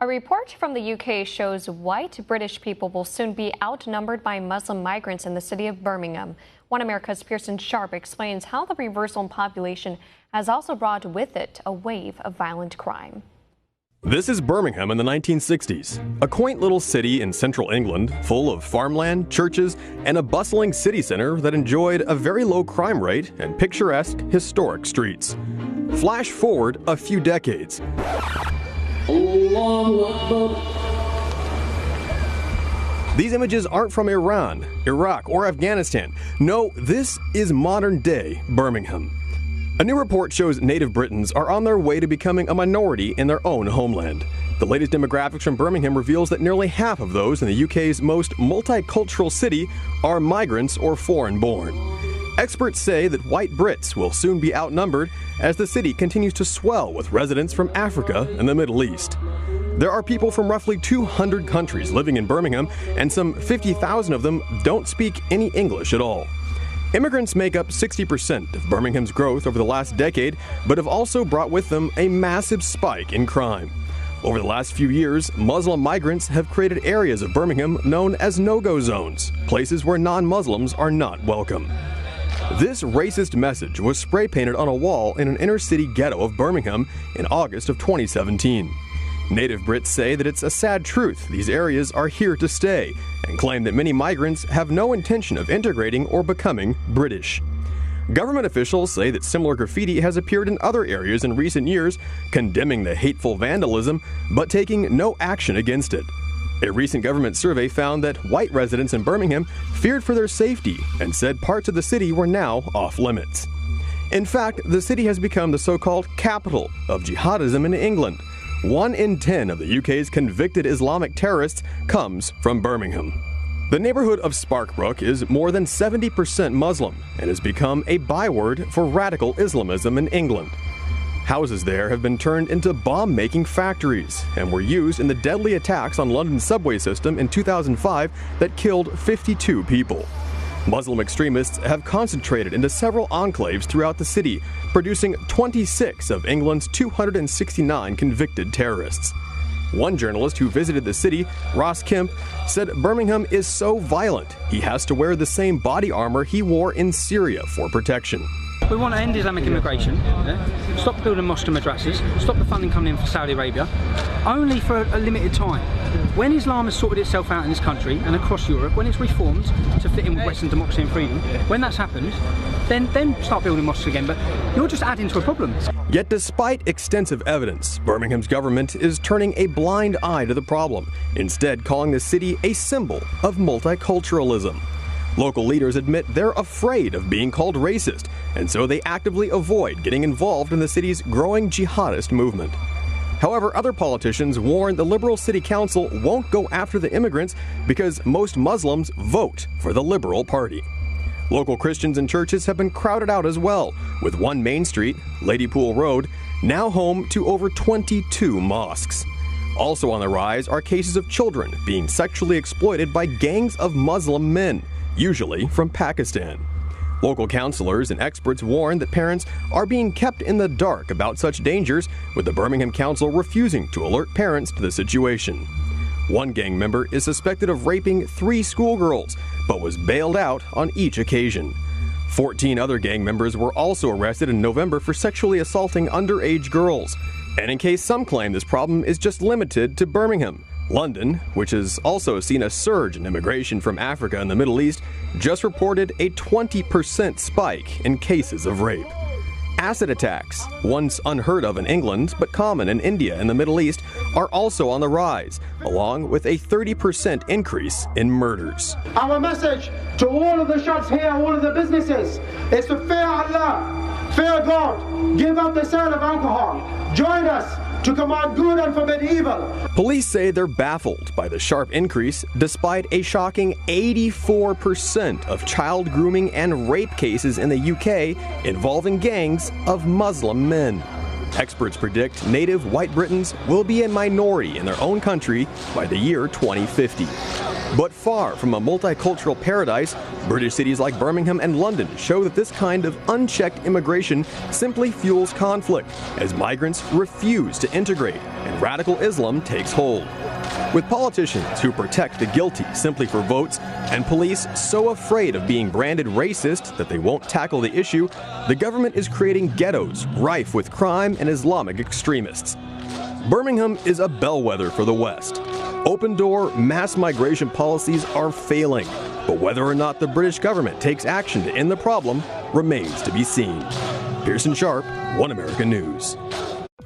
A report from the UK shows white British people will soon be outnumbered by Muslim migrants in the city of Birmingham. One America's Pearson Sharp explains how the reversal in population has also brought with it a wave of violent crime. This is Birmingham in the 1960s, a quaint little city in central England full of farmland, churches, and a bustling city center that enjoyed a very low crime rate and picturesque historic streets. Flash forward a few decades. These images aren't from Iran, Iraq, or Afghanistan. No, this is modern-day Birmingham. A new report shows native Britons are on their way to becoming a minority in their own homeland. The latest demographics from Birmingham reveals that nearly half of those in the UK's most multicultural city are migrants or foreign-born. Experts say that white Brits will soon be outnumbered as the city continues to swell with residents from Africa and the Middle East. There are people from roughly 200 countries living in Birmingham, and some 50,000 of them don't speak any English at all. Immigrants make up 60% of Birmingham's growth over the last decade, but have also brought with them a massive spike in crime. Over the last few years, Muslim migrants have created areas of Birmingham known as no-go zones, places where non-Muslims are not welcome. This racist message was spray-painted on a wall in an inner-city ghetto of Birmingham in August of 2017. Native Brits say that it's a sad truth these areas are here to stay, and claim that many migrants have no intention of integrating or becoming British. Government officials say that similar graffiti has appeared in other areas in recent years, condemning the hateful vandalism, but taking no action against it. A recent government survey found that white residents in Birmingham feared for their safety and said parts of the city were now off limits. In fact, the city has become the so-called capital of jihadism in England. 1 in 10 of the UK's convicted Islamic terrorists comes from Birmingham. The neighborhood of Sparkbrook is more than 70% Muslim and has become a byword for radical Islamism in England. Houses there have been turned into bomb-making factories and were used in the deadly attacks on London's subway system in 2005 that killed 52 people. Muslim extremists have concentrated into several enclaves throughout the city, producing 26 of England's 269 convicted terrorists. One journalist who visited the city, Ross Kemp, said Birmingham is so violent he has to wear the same body armor he wore in Syria for protection. We want to end Islamic immigration, stop building mosques and madrasas, stop the funding coming in from Saudi Arabia, only for a limited time. When Islam has sorted itself out in this country and across Europe, when it's reformed to fit in with Western democracy and freedom, when that's happened, then start building mosques again, but you're just adding to a problem. Yet despite extensive evidence, Birmingham's government is turning a blind eye to the problem, instead calling the city a symbol of multiculturalism. Local leaders admit they're afraid of being called racist, and so they actively avoid getting involved in the city's growing jihadist movement. However, other politicians warn the Liberal City Council won't go after the immigrants because most Muslims vote for the Liberal Party. Local Christians and churches have been crowded out as well, with one main street, Ladypool Road, now home to over 22 mosques. Also on the rise are cases of children being sexually exploited by gangs of Muslim men, usually from Pakistan. Local counselors and experts warn that parents are being kept in the dark about such dangers, with the Birmingham Council refusing to alert parents to the situation. One gang member is suspected of raping 3 schoolgirls, but was bailed out on each occasion. 14 other gang members were also arrested in November for sexually assaulting underage girls. And in case some claim this problem is just limited to Birmingham, London, which has also seen a surge in immigration from Africa and the Middle East, just reported a 20% spike in cases of rape. Acid attacks, once unheard of in England but common in India and the Middle East, are also on the rise, along with a 30% increase in murders. Our message to all of the shops here, all of the businesses, is to fear Allah, fear God, give up the sale of alcohol, join us to command good and forbid evil. Police say they're baffled by the sharp increase, despite a shocking 84% of child grooming and rape cases in the UK involving gangs of Muslim men. Experts predict native white Britons will be a minority in their own country by the year 2050. But far from a multicultural paradise, British cities like Birmingham and London show that this kind of unchecked immigration simply fuels conflict as migrants refuse to integrate and radical Islam takes hold. With politicians who protect the guilty simply for votes and police so afraid of being branded racist that they won't tackle the issue, the government is creating ghettos rife with crime and Islamic extremists. Birmingham is a bellwether for the West. Open-door mass migration policies are failing, but whether or not the British government takes action to end the problem remains to be seen. Pearson Sharp, One America News.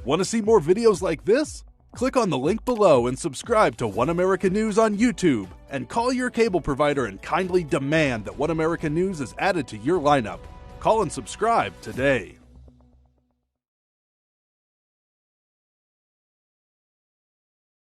Want to see more videos like this? Click on the link below and subscribe to One America News on YouTube, and call your cable provider and kindly demand that One America News is added to your lineup. Call and subscribe today.